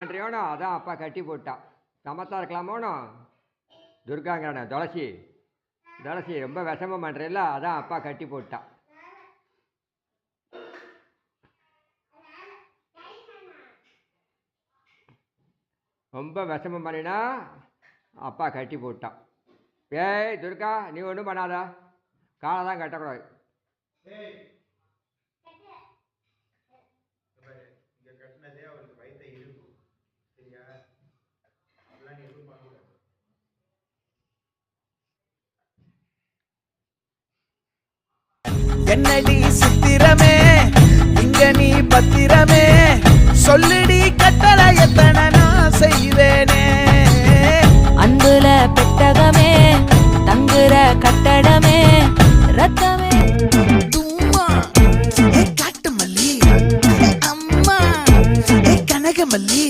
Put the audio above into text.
பண்ணுறியோனோ அதான் அப்பா கட்டி போட்டான். சமத்தா இருக்கலாமோனோ துர்காங்கிறானே துளசி துளசி ரொம்ப விஷமம் பண்ணுறல அதான் அப்பா கட்டி போட்டான். ரொம்ப விஷமம் பண்ணினா அப்பா கட்டி போட்டான். ஏய் துர்கா, நீ ஒன்றும் பண்ணாதா, காலை தான் கட்டக்கூடாது. என்னடி சித்திரமே இங்க நீ பத்திரமே, சொல்லுடி கட்டளை எத்தனை நான் செய்வேனே. அன்புல பெட்டகமே தங்குற கட்டடமே ரத்தமே. தும்மா காட்டு மல்லி, அம்மா கனக மல்லி.